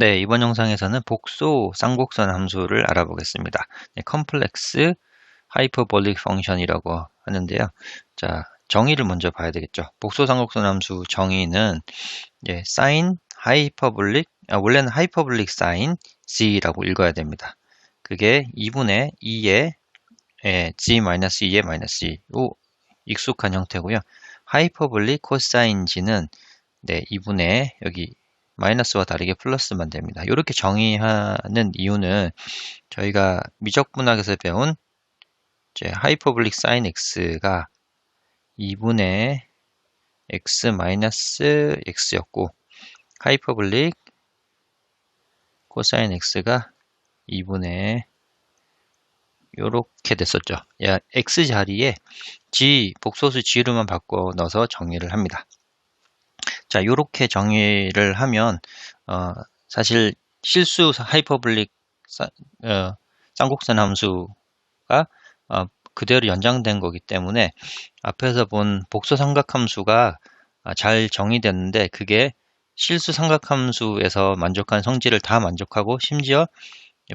네, 이번 영상에서는 복소 쌍곡선 함수를 알아보겠습니다. 네, 컴플렉스 하이퍼볼릭 펑션이라고 하는데요. 자, 정의를 먼저 봐야 되겠죠. 복소 쌍곡선 함수 정의는 사인 하이퍼볼릭, 원래는 하이퍼볼릭 사인 G라고 읽어야 됩니다. 그게 2분의 2의 G-2의 마이너스 G, 요 익숙한 형태고요. 하이퍼볼릭 코사인 G는 2분의 여기 마이너스와 다르게 플러스만 됩니다. 이렇게 정의하는 이유는 저희가 미적분학에서 배운 하이퍼볼릭 사인 x가 2분의 x 마이너스 x였고 하이퍼볼릭 코사인 x가 2분의 요렇게 됐었죠. x 자리에 g 복소수 g로만 바꿔 넣어서 정의를 합니다. 자, 요렇게 정의를 하면 사실 실수 하이퍼볼릭 쌍곡선 함수가 그대로 연장된 거기 때문에 앞에서 본 복소 삼각함수가 잘 정의됐는데 그게 실수 삼각함수에서 만족한 성질을 다 만족하고 심지어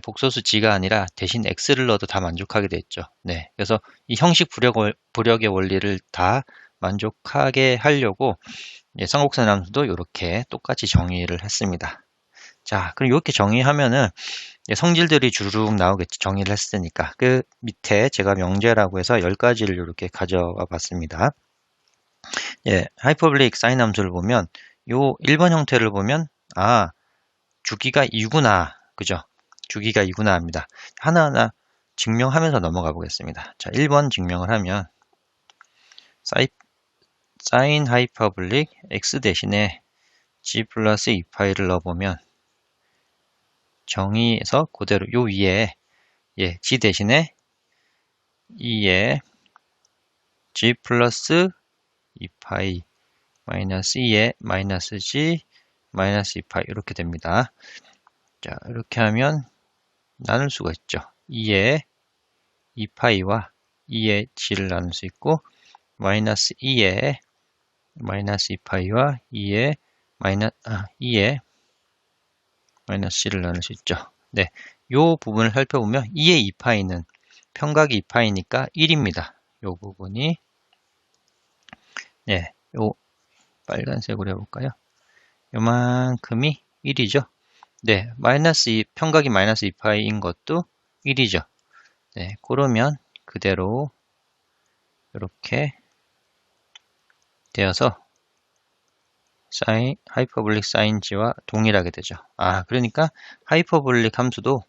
복소수 g가 아니라 대신 x를 넣어도 다 만족하게 됐죠. 네, 그래서 이 형식 부력의 원리를 다 만족하게 하려고 쌍곡선 함수도 이렇게 똑같이 정의를 했습니다. 자, 그럼 이렇게 정의하면은 성질들이 주르륵 나오겠지. 정의를 했으니까. 그 밑에 제가 명제라고 해서 10가지를 이렇게 가져와 봤습니다. 하이퍼볼릭 사인 함수를 보면 요 1번 형태를 보면 주기가 2구나. 그죠? 주기가 2구나 합니다. 하나하나 증명하면서 넘어가 보겠습니다. 자, 1번 증명을 하면 사인 하이퍼볼릭 x 대신에 g 플러스 2파이를 넣어보면 정의에서 그대로 요 위에 g 대신에 2에 g 플러스 2파이 마이너스 2에 마이너스 g 마이너스 2파이 이렇게 됩니다. 자, 이렇게 하면 나눌 수가 있죠. 2에 2파이와 2에 g를 나눌 수 있고 마이너스 2에 마이너스 2파이와 2에 마이너스 c를 나눌 수 있죠. 네, 요 부분을 살펴보면 2의 2파이는 평각이 2파이니까 1입니다. 요 부분이 요 빨간색으로 해볼까요? 요만큼이 1이죠. 네, 평각이 마이너스 2파이인 것도 1이죠. 네, 그러면 그대로 이렇게 되어서 하이퍼볼릭 사인 g와 동일하게 되죠. 그러니까 하이퍼볼릭 함수도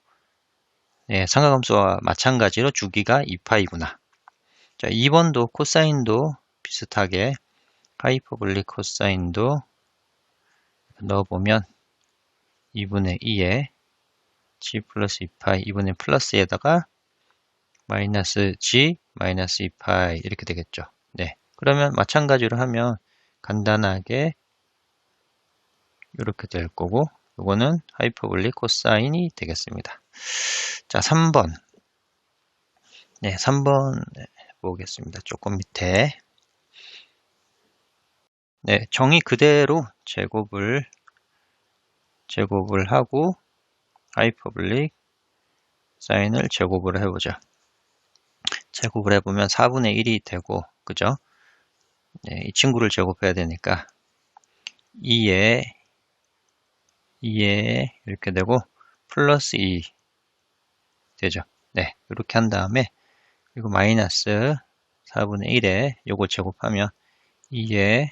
삼각함수와 마찬가지로 주기가 2파이구나. 자, 2번도 코사인도 비슷하게 하이퍼볼릭 코사인도 넣어보면 2분의 2에 g 플러스 2파이 2분의 플러스에다가 마이너스 g 마이너스 2파이 이렇게 되겠죠. 네, 그러면 마찬가지로 하면 간단하게 이렇게 될 거고 이거는 하이퍼볼릭 코사인이 되겠습니다. 자, 3번 3번 보겠습니다. 조금 밑에 정의 그대로 제곱을 하고 하이퍼볼릭 사인을 제곱을 해보죠. 제곱을 해보면 4분의 1이 되고 그죠? 이 친구를 제곱해야 되니까 2에 이렇게 되고 플러스 2 되죠. 네, 이렇게 한 다음에 그리고 마이너스 4분의 1에 요거 제곱하면 2에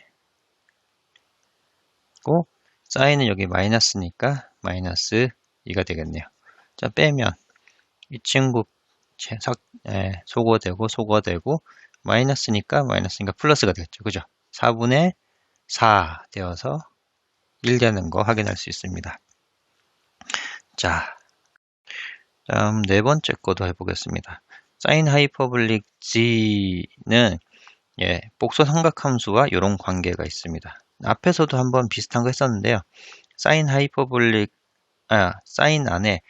고 사인은 여기 마이너스니까 마이너스 2가 되겠네요. 자, 빼면 이 친구 소거되고 마이너스니까 플러스가 되겠죠. 그죠? 4분의 4 되어서 1 되는 거 확인할 수 있습니다. 자, 다음 네 번째 거도 해보겠습니다. 사인 하이퍼볼릭 g는 복소 삼각함수와 이런 관계가 있습니다. 앞에서도 한번 비슷한 거 했었는데요. 사인 안에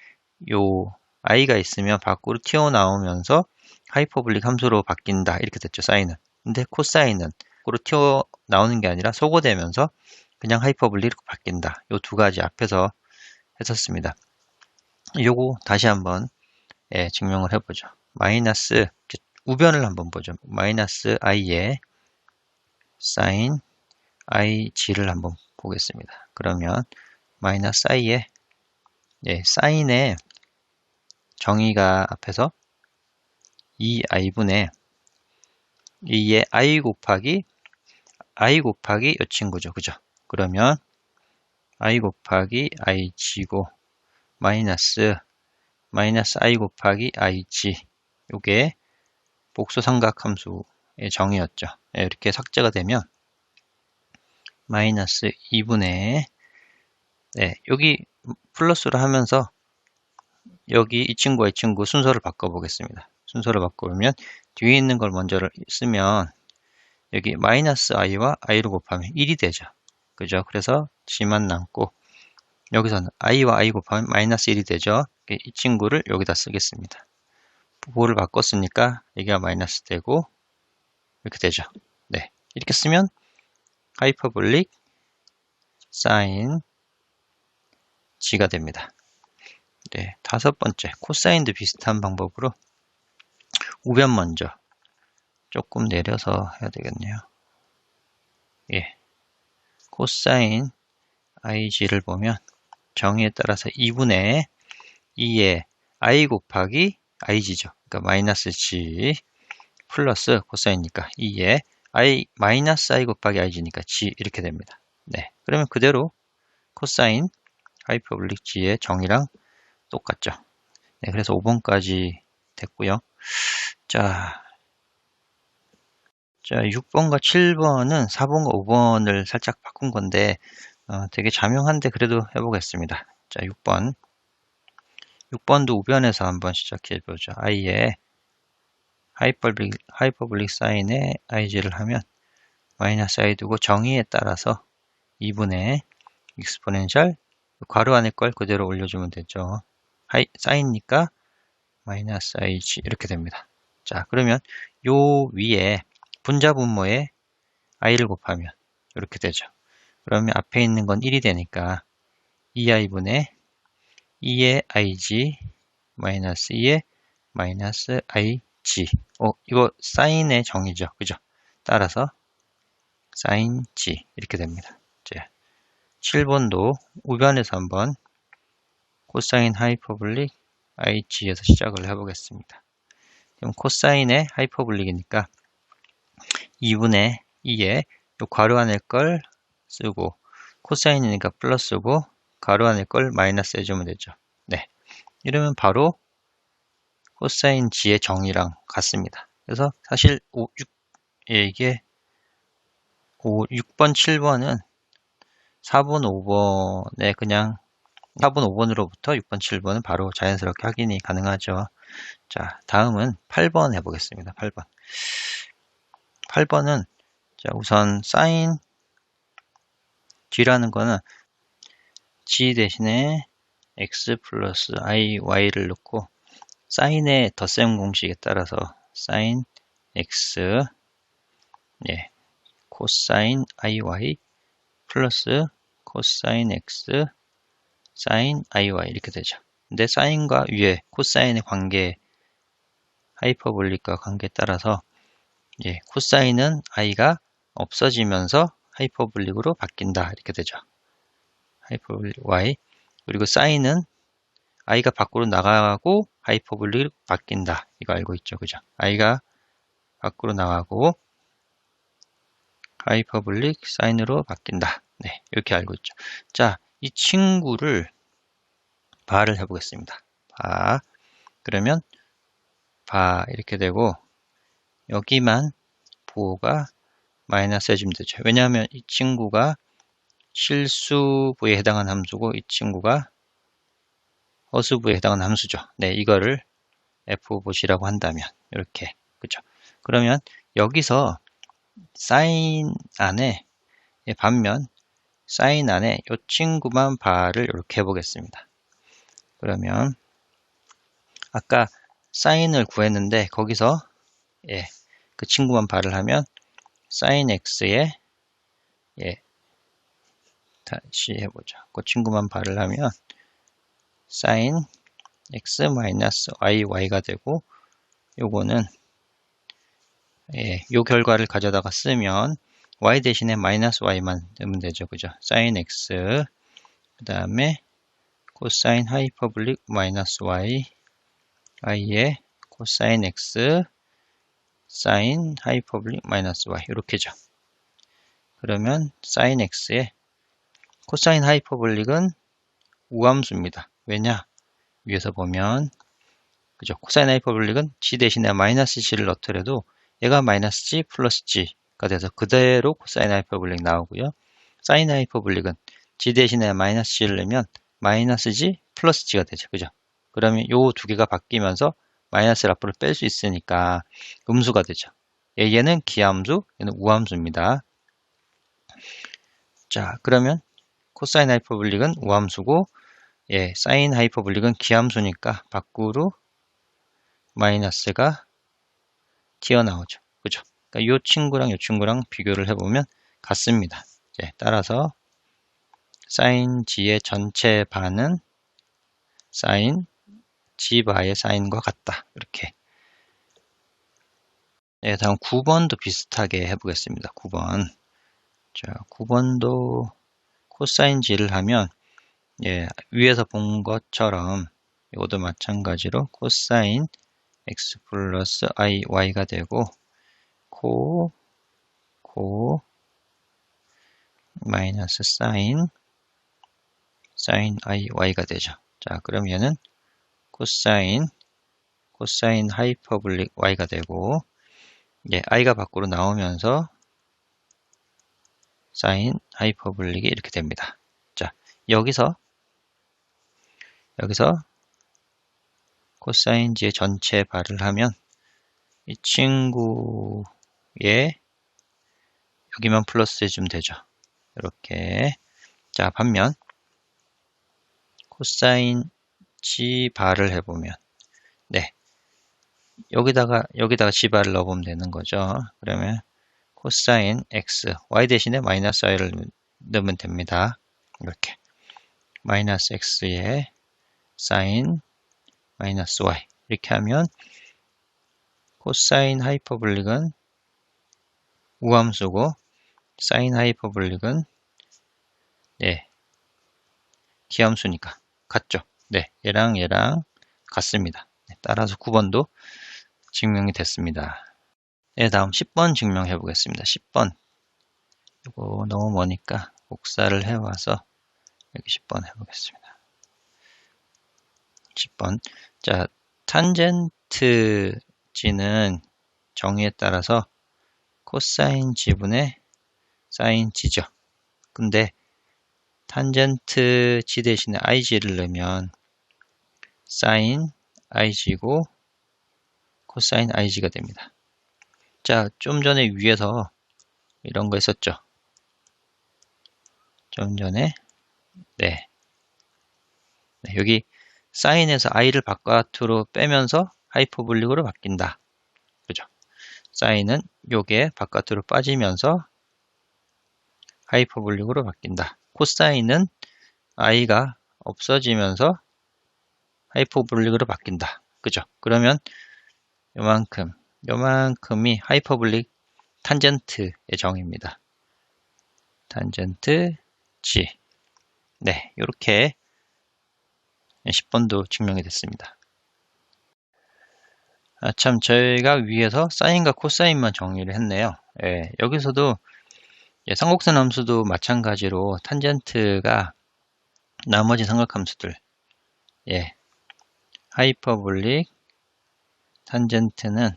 요 i가 있으면 밖으로 튀어나오면서 하이퍼볼릭 함수로 바뀐다. 이렇게 됐죠, 사인은. 근데 코사인은 밖으로 튀어나오는 게 아니라 소거되면서 그냥 하이퍼볼릭으로 바뀐다. 요 두 가지 앞에서 했었습니다. 요거 다시 한번 증명을 해보죠. 마이너스 우변을 한번 보죠. 마이너스 i의 sin ig를 한번 보겠습니다. 그러면 마이너스 i의 사인의 정의가 앞에서 2i분의 2의 i 곱하기 이 친구죠. 그죠? 그러면 i 곱하기 ig고 마이너스 i 곱하기 ig 요게 복소삼각함수의 정의였죠. 이렇게 삭제가 되면 마이너스 2분의 여기 플러스로 하면서 여기 이 친구와 이 친구 순서를 바꿔보겠습니다. 순서를 바꾸면 뒤에 있는 걸 먼저 쓰면 여기 마이너스 i와 i로 곱하면 1이 되죠. 그죠? 그래서 g만 남고 여기서는 i와 i 곱하면 마이너스 1이 되죠. 이 친구를 여기다 쓰겠습니다. 부호를 바꿨으니까 여기가 마이너스 되고 이렇게 되죠. 네, 이렇게 쓰면 하이퍼볼릭 사인 g가 됩니다. 네, 다섯 번째 코사인도 비슷한 방법으로 우변 먼저 조금 내려서 해야 되겠네요. 코사인 ig를 보면 정의에 따라서 2분의 2의 i 곱하기 ig죠. 그러니까 마이너스 g 플러스 코사인이니까 2의 마이너스 i 곱하기 ig니까 g 이렇게 됩니다. 네, 그러면 그대로 코사인 하이퍼볼릭 g의 정의랑 똑같죠. 네, 그래서 5번까지 됐고요. 자, 6번과 7번은 4번과 5번을 살짝 바꾼 건데 되게 자명한데 그래도 해보겠습니다. 자, 6번도 우변에서 한번 시작해 보죠. i의 하이퍼볼릭 사인에 ig를 하면 마이너스 i 두고 정의에 따라서 2분의 익스포넨셜 괄호 안에 걸 그대로 올려주면 되죠. 사인이니까 마이너스 ig 이렇게 됩니다. 자, 그러면 요 위에 분자 분모에 i를 곱하면 이렇게 되죠. 그러면 앞에 있는 건 1이 되니까 2i분의 2의 ig 마이너스 2의 마이너스 ig 이거 사인의 정의죠. 그죠? 따라서 사인 g 이렇게 됩니다. 자, 7번도 우변에서 한번 코사인 하이퍼볼릭 ig에서 시작을 해보겠습니다. 그럼 코사인의 하이퍼볼릭이니까 2분의 2에 요 괄호 안에 걸 쓰고 코사인이니까 플러스고 괄호 안에 걸 마이너스 해주면 되죠. 네, 이러면 바로 코사인 g의 정의랑 같습니다. 그래서 사실 6번, 7번은 4번, 5번에 그냥 4번, 5번으로부터 6번, 7번은 바로 자연스럽게 확인이 가능하죠. 자, 다음은 8번 해보겠습니다. 8번은 자, 우선 사인 g라는 거는 g 대신에 x 플러스 i, y를 넣고 사인의 덧셈 공식에 따라서 사인 x 코사인 iy 플러스 코사인 x 사인 iy 이렇게 되죠. 근데 사인과 위에 코사인의 관계 하이퍼볼릭과 관계에 따라서 코사인은 i가 없어지면서 하이퍼볼릭으로 바뀐다 이렇게 되죠. 하이퍼볼릭 y 그리고 사인은 i가 밖으로 나가고 하이퍼볼릭으로 바뀐다 이거 알고 있죠. 그죠? i가 밖으로 나가고 하이퍼볼릭 사인으로 바뀐다. 네, 이렇게 알고 있죠. 자, 이 친구를 바를 해보겠습니다. 바 그러면 바 이렇게 되고 여기만 부호가 마이너스 해주면 되죠. 왜냐하면 이 친구가 실수부에 해당하는 함수고 이 친구가 허수부에 해당하는 함수죠. 네, 이거를 f보시라고 한다면 이렇게 그죠. 그러면 여기서 사인 안에 반면 사인 안에 이 친구만 바를 이렇게 해보겠습니다. 그러면 아까 사인을 구했는데 거기서 그 친구만 바를 하면 사인 x에 다시 해보죠. 그 친구만 바를 하면 sin x 마이너스 y가 되고, 요거는 요 결과를 가져다가 쓰면 y 대신에 마이너스 y만 넣으면 되죠. 그죠? sin x, 그 다음에 코사인 하이퍼블릭 마이너스 y, y의 코사인 x, 사인 하이퍼블릭 마이너스 y, 이렇게죠. 그러면 sin x의 코사인 하이퍼블릭은 우함수입니다. 왜냐? 위에서 보면, 그죠? 코사인 하이퍼블릭은 g 대신에 마이너스 g를 넣더라도 얘가 마이너스 g 플러스 g가 돼서 그대로 코사인 하이퍼블릭 나오고요. 사인 하이퍼블릭은 g 대신에 마이너스 g를 넣으면 마이너스 g 플러스 g가 되죠. 그죠? 그러면 요 두 개가 바뀌면서 마이너스를 앞으로 뺄 수 있으니까 음수가 되죠. 얘는 기함수, 얘는 우함수입니다. 자, 그러면 코사인 하이퍼블릭은 우함수고, 사인 하이퍼블릭은 기함수니까 밖으로 마이너스가 튀어나오죠. 그죠? 그러니까 이 친구랑 이 친구랑 비교를 해보면 같습니다. 따라서 사인 g의 전체 반은 사인 g 바의 사인과 같다. 이렇게. 다음 9번도 비슷하게 해보겠습니다. 9번. 자, 9번도 코사인 g를 하면, 위에서 본 것처럼 이것도 마찬가지로 코사인 x 플러스 i, y가 되고, 코 마이너스 사인 i, y가 되죠. 자, 그럼 얘는 코사인 하이퍼블릭 y가 되고, i가 밖으로 나오면서 사인 하이퍼블릭이 이렇게 됩니다. 자, 여기서 코사인 g의 전체 발을 하면 이 친구의 여기만 플러스 해주면 되죠. 이렇게. 자, 반면 코사인 g 발을 해보면, 여기다가 g 발을 넣어보면 되는 거죠. 그러면 코사인 x, y 대신에 마이너스 y를 넣으면 됩니다. 이렇게. 마이너스 x에 사인 마이너스 y. 이렇게 하면 코사인 하이퍼블릭은 우함수고, 사인 하이퍼블릭은 기함수니까 같죠. 얘랑 같습니다. 따라서 9번도 증명이 됐습니다. 다음 10번 증명해 보겠습니다. 10번. 이거 너무 머니까 복사를 해와서 여기 10번 해보겠습니다. 10번. 자, 탄젠트 g는 정의에 따라서 코사인 g분의 사인 g죠. 근데 탄젠트 g 대신에 ig를 넣으면 사인 ig고 코사인 ig가 됩니다. 자, 좀 전에 위에서 이런 거 했었죠. 좀 전에 여기 사인에서 i를 바깥으로 빼면서 하이퍼블릭으로 바뀐다. 그죠? 사인은 요게 바깥으로 빠지면서 하이퍼블릭으로 바뀐다. 코사인은 i가 없어지면서 하이퍼블릭으로 바뀐다. 그죠? 그러면 요만큼이 하이퍼블릭 탄젠트의 정의입니다. 탄젠트 g. 이렇게 10번도 증명이 됐습니다. 참, 저희가 위에서 사인과 코사인만 정의를 했네요. 여기서도 삼곡선 함수도 마찬가지로 탄젠트가 나머지 삼각함수들, 하이퍼블릭 탄젠트는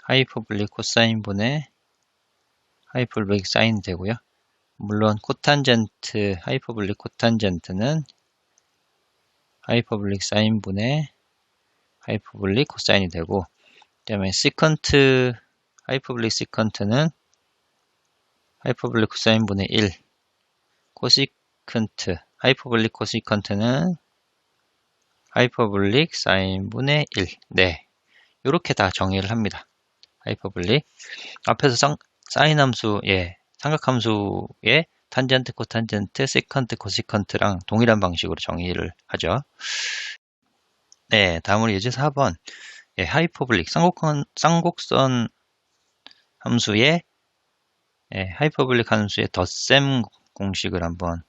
하이퍼블릭 코사인분의 하이퍼블릭 사인 되고요. 물론 코탄젠트, 하이퍼블릭 코탄젠트는 하이퍼블릭 사인분의 하이퍼블릭 코사인이 되고, 그 다음에 시컨트, 하이퍼블릭 시컨트는 하이퍼블릭 코사인분의 1, 코시컨트, 하이퍼블릭 코시컨트는 하이퍼블릭 사인분의 1. 이렇게 다 정의를 합니다. 하이퍼블릭. 앞에서 사인 함수, 삼각함수의 탄젠트, 코탄젠트, 세컨트, 코시컨트랑 동일한 방식으로 정의를 하죠. 네, 다음으로 예제 4번. 예, 하이퍼블릭, 쌍곡선 함수의 하이퍼블릭 함수의 덧셈 공식을 한번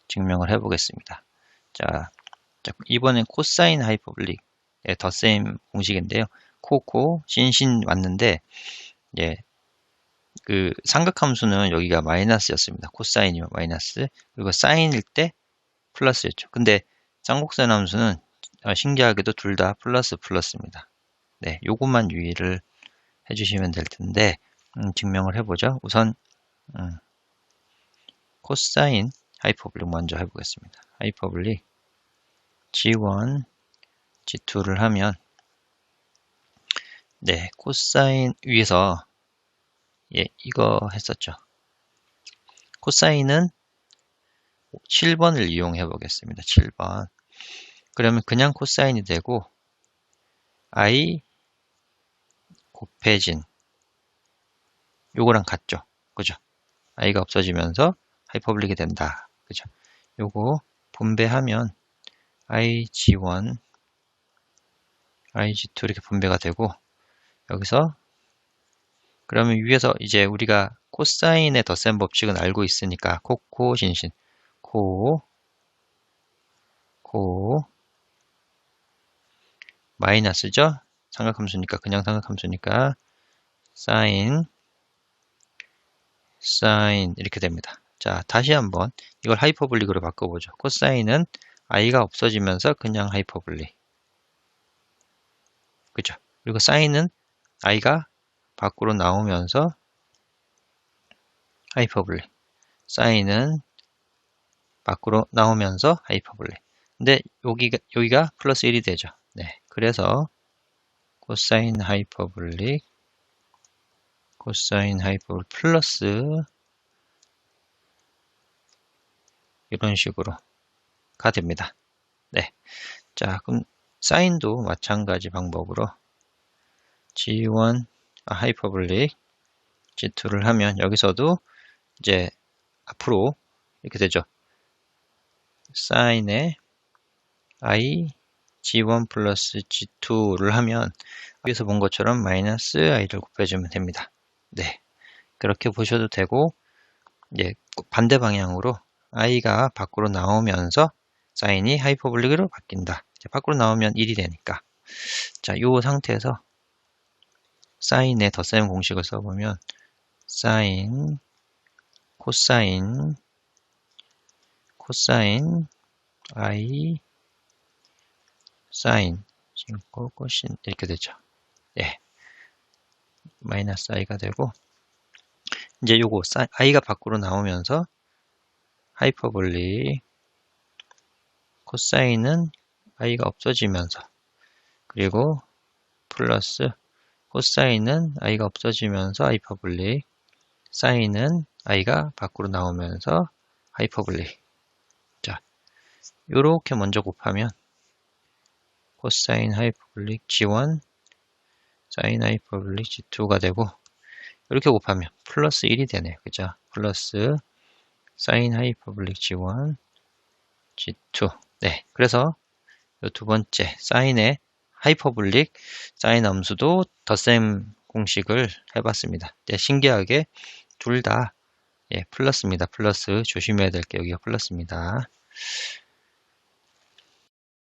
증명을 해보겠습니다. 자, 이번엔 코사인 하이퍼블릭의 덧셈 공식인데요. 코, 신 왔는데, 예, 그 삼각함수는 여기가 마이너스였습니다. 코사인이면 마이너스, 그리고 사인일 때 플러스였죠. 근데 쌍곡선 함수는 신기하게도 둘 다 플러스입니다. 네, 요것만 유의를 해주시면 될 텐데, 증명을 해보죠. 우선 코사인 하이퍼블릭 먼저 해보겠습니다. 하이퍼블릭 G1, G2를 하면 네, 코사인 위에서 이거 했었죠. 코사인은 7번을 이용해 보겠습니다. 7번. 그러면 그냥 코사인이 되고 I 곱해진 요거랑 같죠. 그죠? I가 없어지면서 하이퍼블릭이 된다. 그죠? 요거 분배하면 IG1, IG2 이렇게 분배가 되고 여기서 그러면 위에서 이제 우리가 코사인의 덧셈 법칙은 알고 있으니까 신신 코 마이너스죠? 삼각함수니까 그냥 삼각함수니까 사인 이렇게 됩니다. 자, 다시 한번 이걸 하이퍼블릭으로 바꿔보죠. 코사인은 i가 없어지면서 그냥 하이퍼블릭. 그죠? 그리고 사인은 i가 밖으로 나오면서 하이퍼블릭. 사인은 밖으로 나오면서 하이퍼블릭. 근데 여기가 플러스 1이 되죠. 네. 그래서 코사인 하이퍼블릭 플러스 이런 식으로가 됩니다. 네. 자, 그럼 사인도 마찬가지 방법으로 G1 하이퍼블릭 G2를 하면 여기서도 이제 앞으로 이렇게 되죠. 사인에 I G1 플러스 G2를 하면 여기서 본 것처럼 마이너스 I를 곱해주면 됩니다. 네. 그렇게 보셔도 되고 반대 방향으로 I가 밖으로 나오면서 사인이 하이퍼블릭으로 바뀐다. 밖으로 나오면 1이 되니까. 자, 이 상태에서 사인의 덧셈 공식을 써보면 사인, 코사인, I, 사인, 코신 이렇게 되죠. 예. 마이너스 I가 되고 이제 요거 I가 밖으로 나오면서 하이퍼블릭 코사인은 I가 없어지면서 그리고 플러스 코사인은 I가 없어지면서 하이퍼블릭 사인은 I가 밖으로 나오면서 하이퍼블릭. 자, 요렇게 먼저 곱하면 코사인 하이퍼블릭 G1 사인 하이퍼블릭 G2가 되고 이렇게 곱하면 플러스 1이 되네요. 그죠? 플러스 사인 하이퍼블릭 G1 G2. 네, 그래서 이 두 번째 사인의 하이퍼블릭 사인 함수도 덧셈 공식을 해봤습니다. 네, 신기하게 둘 다 플러스입니다. 플러스 조심해야 될 게 여기가 플러스입니다.